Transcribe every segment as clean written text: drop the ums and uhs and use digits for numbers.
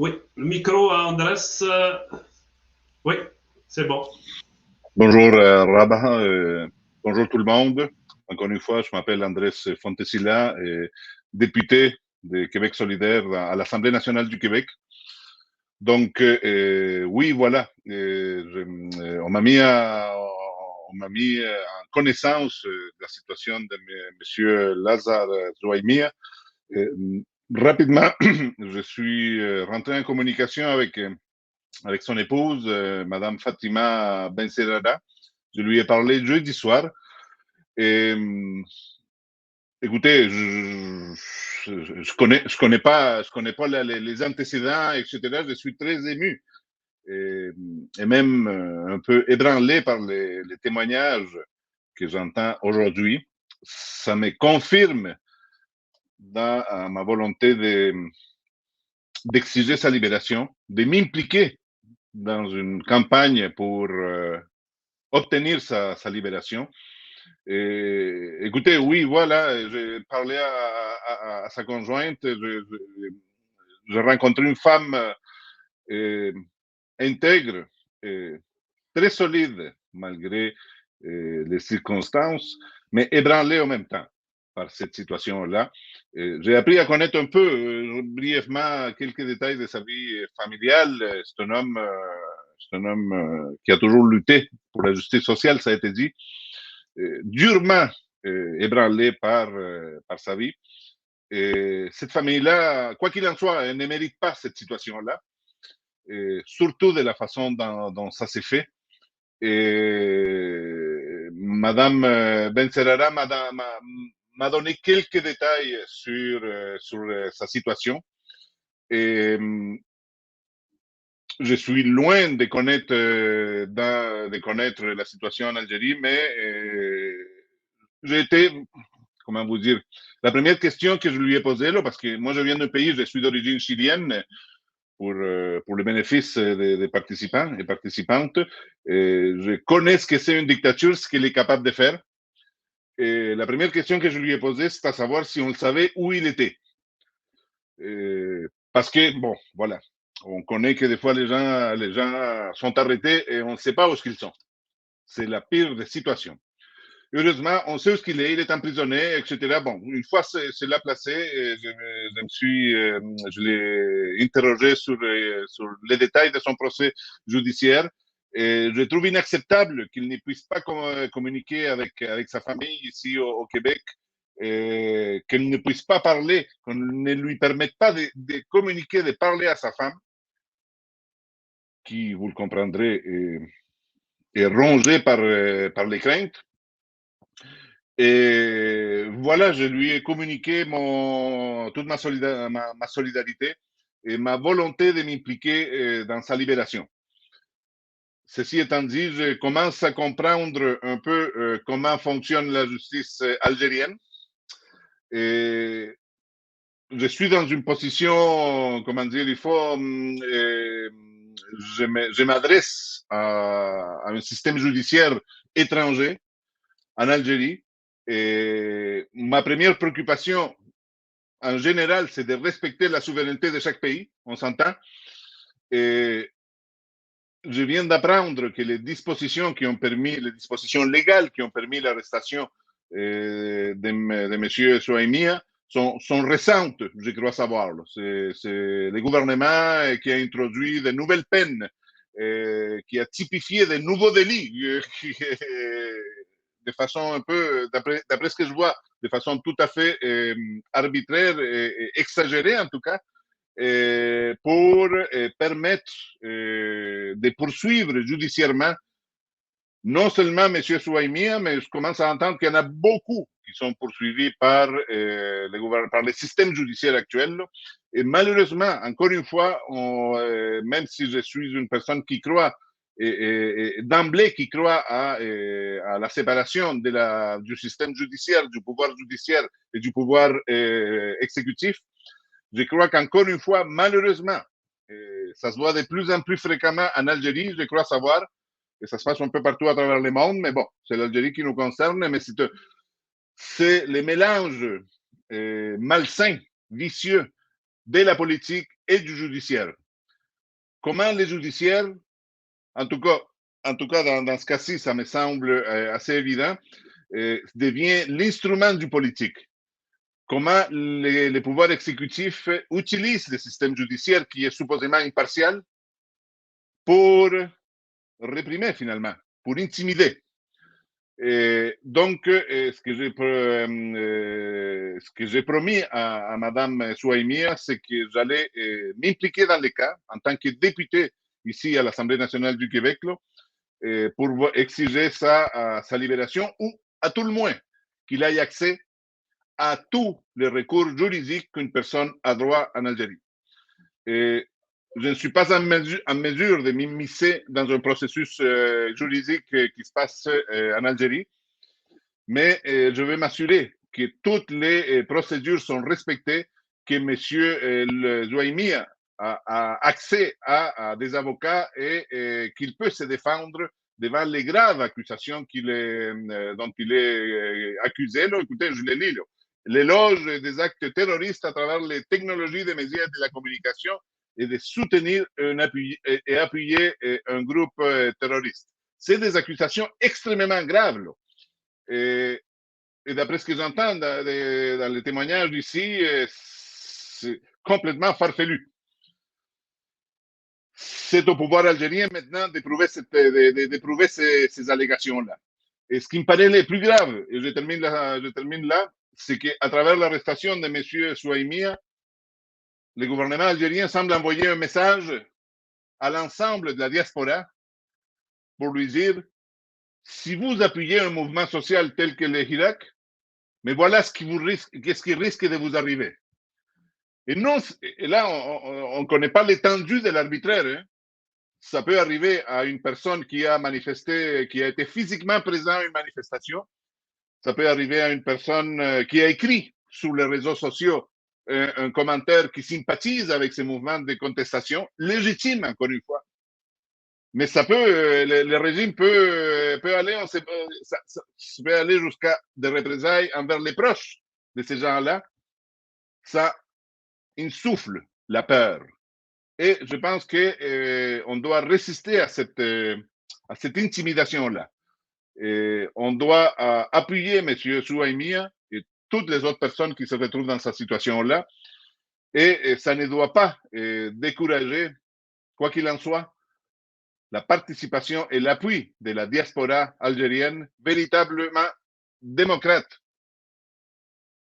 Oui, le micro à Andrés. Oui, c'est bon. Bonjour Rabat, bonjour tout le monde. Encore une fois, je m'appelle Andrés Fontesilla, député de Québec solidaire à l'Assemblée nationale du Québec. Donc, oui, voilà, on m'a mis en connaissance de la situation de Monsieur Lazare Zouaimia. Rapidement, je suis rentré en communication avec son épouse, Madame Fatima Benserada. Je lui ai parlé jeudi soir. Et écoutez, je connais pas les antécédents, etc. Je suis très ému et même un peu ébranlé par les témoignages que j'entends aujourd'hui. Ça me confirme dans ma volonté d'exiger sa libération, de m'impliquer dans une campagne pour obtenir sa libération. Écoutez, oui, voilà, j'ai parlé à sa conjointe, j'ai rencontré une femme euh, intègre, très solide malgré les circonstances, mais ébranlée en même temps par cette situation-là. J'ai appris à connaître un peu, brièvement, quelques détails de sa vie familiale. C'est un homme qui a toujours lutté pour la justice sociale, ça a été dit, durement ébranlé par sa vie. Et cette famille-là, quoi qu'il en soit, elle ne mérite pas cette situation-là, surtout de la façon dont ça s'est fait. Et Madame Benserara m'a donné quelques détails sur sa situation. Et je suis loin de connaître la situation en Algérie, mais j'ai été, comment vous dire, la première question que je lui ai posée, là, parce que moi je viens d'un pays, je suis d'origine chilienne, pour le bénéfice des participants et participantes. Je connais ce que c'est une dictature, ce qu'elle est capable de faire. Et la première question que je lui ai posée, c'est à savoir si on savait où il était. Parce que, bon, voilà, on connaît que des fois les gens sont arrêtés et on ne sait pas où ils sont. C'est la pire des situations. Heureusement, on sait où il est emprisonné, etc. Bon, une fois c'est là placé, je l'ai interrogé sur les détails de son procès judiciaire. Et je trouve inacceptable qu'il ne puisse pas communiquer avec sa famille ici au Québec, qu'il ne puisse pas parler, qu'on ne lui permette pas de communiquer, de parler à sa femme, qui, vous le comprendrez, est rongée par les craintes. Et voilà, je lui ai communiqué toute ma solidarité et ma volonté de m'impliquer dans sa libération. Ceci étant dit, je commence à comprendre un peu comment fonctionne la justice algérienne. Et je suis dans une position, comment dire, je m'adresse à un système judiciaire étranger en Algérie. Et ma première préoccupation, en général, c'est de respecter la souveraineté de chaque pays, on s'entend. Et je viens d'apprendre que les dispositions légales qui ont permis l'arrestation de M. Souaimia sont récentes, je crois savoir. C'est le gouvernement qui a introduit de nouvelles peines, qui a typifié de nouveaux délits, de façon un peu, d'après ce que je vois, de façon tout à fait arbitraire et exagérée en tout cas, pour permettre de poursuivre judiciairement non seulement M. Souaimia, mais je commence à entendre qu'il y en a beaucoup qui sont poursuivis par le système judiciaire actuel. Et malheureusement, encore une fois, même si je suis une personne qui croit, et d'emblée qui croit à la séparation du système judiciaire, du pouvoir judiciaire et du pouvoir exécutif, je crois qu'encore une fois, malheureusement, ça se voit de plus en plus fréquemment en Algérie, je crois savoir, et ça se passe un peu partout à travers le monde, mais bon, c'est l'Algérie qui nous concerne, mais c'est les mélanges malsains, vicieux de la politique et du judiciaire. comment les judiciaires, en tout cas dans ce cas-ci, ça me semble assez évident, devient l'instrument du politique. Comment les pouvoirs exécutifs utilisent le système judiciaire qui est supposément impartial pour réprimer finalement, pour intimider. Et donc, ce que j'ai promis à Madame Souaimia, c'est que j'allais m'impliquer dans les cas en tant que député ici à l'Assemblée nationale du Québec pour exiger sa libération ou à tout le moins qu'il ait accès à tous les recours juridiques qu'une personne a droit en Algérie. Et je ne suis pas en mesure de m'immiscer dans un processus juridique qui se passe en Algérie, mais je vais m'assurer que toutes les procédures sont respectées, que M. Zouaimia a accès à des avocats et qu'il peut se défendre devant les graves accusations dont il est accusé. Là, écoutez, je les lis. Là. L'éloge des actes terroristes à travers les technologies des médias et de la communication et de soutenir et appuyer un groupe terroriste. C'est des accusations extrêmement graves. Là. Et d'après ce que j'entends dans les témoignages ici, c'est complètement farfelu. C'est au pouvoir algérien maintenant d'éprouver ces allégations-là. Et ce qui me paraît le plus grave, et je termine là, c'est qu'à travers l'arrestation de M. Souaimia, le gouvernement algérien semble envoyer un message à l'ensemble de la diaspora pour lui dire, si vous appuyez un mouvement social tel que le Hirak, mais voilà ce qui risque de vous arriver. Et, non, et là, on ne connaît pas l'étendue de l'arbitraire. Hein. Ça peut arriver à une personne qui a manifesté, qui a été physiquement présent à une manifestation. Ça peut arriver à une personne qui a écrit sur les réseaux sociaux un commentaire qui sympathise avec ces mouvements de contestation, légitime, encore une fois. Mais ça peut, le régime peut aller, ça peut aller jusqu'à des représailles envers les proches de ces gens-là. Ça insuffle la peur. Et je pense qu'on doit résister à cette intimidation-là. On doit appuyer M. Souaimia et toutes les autres personnes qui se retrouvent dans cette situation-là. Et ça ne doit pas décourager, quoi qu'il en soit, la participation et l'appui de la diaspora algérienne véritablement démocrate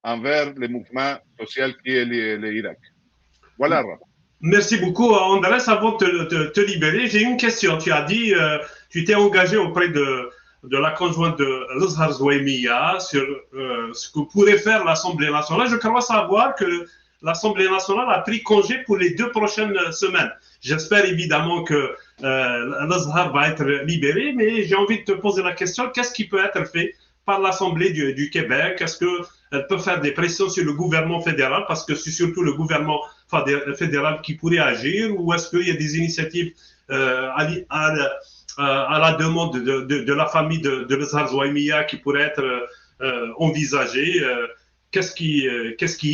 envers le mouvement social qui est l'Irak. Voilà. Merci beaucoup, Andrés. Avant de te libérer, j'ai une question. Tu as dit, tu t'es engagé auprès de la conjointe de Lezhar Zouaimia sur ce que pourrait faire l'Assemblée nationale. Je crois savoir que l'Assemblée nationale a pris congé pour les 2 prochaines semaines. J'espère évidemment que Lezhar va être libéré, mais j'ai envie de te poser la question, qu'est-ce qui peut être fait par l'Assemblée du Québec? Est-ce qu'elle peut faire des pressions sur le gouvernement fédéral, parce que c'est surtout le gouvernement fédéral qui pourrait agir, ou est-ce qu'il y a des initiatives à la demande de la famille de Lezhar Zouaimia qui pourraient être envisagées? Qu'est-ce qui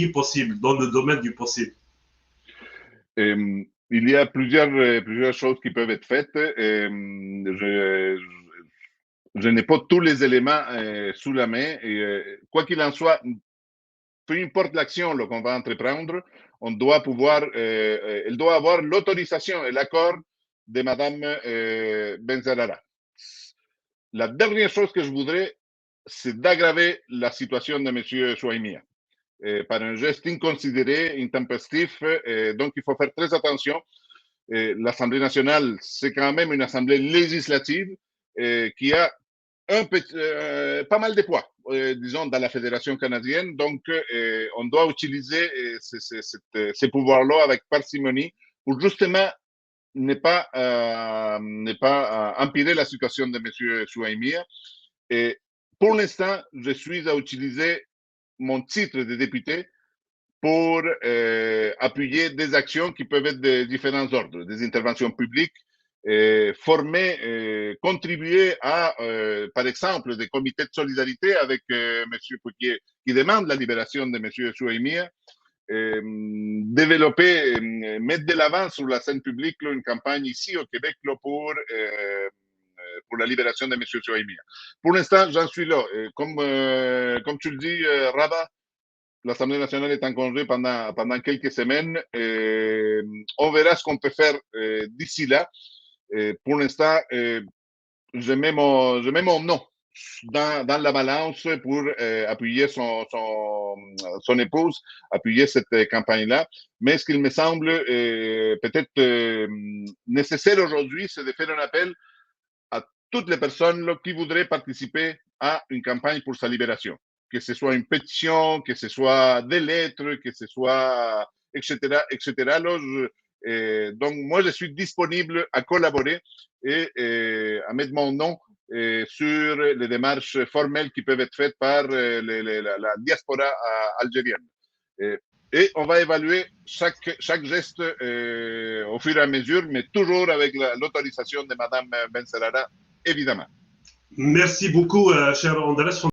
est possible dans le domaine du possible? Il y a plusieurs choses qui peuvent être faites. Je n'ai pas tous les éléments sous la main. Et, quoi qu'il en soit, peu importe l'action qu'on va entreprendre, on doit elle doit avoir l'autorisation et l'accord de Mme Benzerara. La dernière chose que je voudrais, c'est d'aggraver la situation de M. Souaimia par un geste inconsidéré, intempestif. Donc, il faut faire très attention. L'Assemblée nationale, c'est quand même une assemblée législative qui a pas mal de poids, disons, dans la Fédération canadienne. Donc, on doit utiliser ces pouvoirs-là avec parcimonie pour justement ne pas empirer la situation de M. Souaimia. Et pour l'instant, je suis à utiliser mon titre de député pour appuyer des actions qui peuvent être de différents ordres, des interventions publiques, contribuer à, par exemple, des comités de solidarité avec M. Fouquier qui demandent la libération de M. Souaimia, développer, mettre de l'avant sur la scène publique là, une campagne ici au Québec là, pour la libération de M. Souaimia. Pour l'instant, j'en suis là. Comme tu le dis, Rabat, l'Assemblée nationale est en congé pendant quelques semaines. On verra ce qu'on peut faire d'ici là. Pour l'instant, je mets mon nom dans la balance pour appuyer son épouse, appuyer cette campagne-là. Mais ce qu'il me semble peut-être nécessaire aujourd'hui, c'est de faire un appel à toutes les personnes là, qui voudraient participer à une campagne pour sa libération. Que ce soit une pétition, que ce soit des lettres, que ce soit, etc., etc. Là, donc, moi, je suis disponible à collaborer et à mettre mon nom sur les démarches formelles qui peuvent être faites par la diaspora algérienne. Et on va évaluer chaque geste au fur et à mesure, mais toujours avec l'autorisation de Mme Benserrara, évidemment. Merci beaucoup, cher Andrés.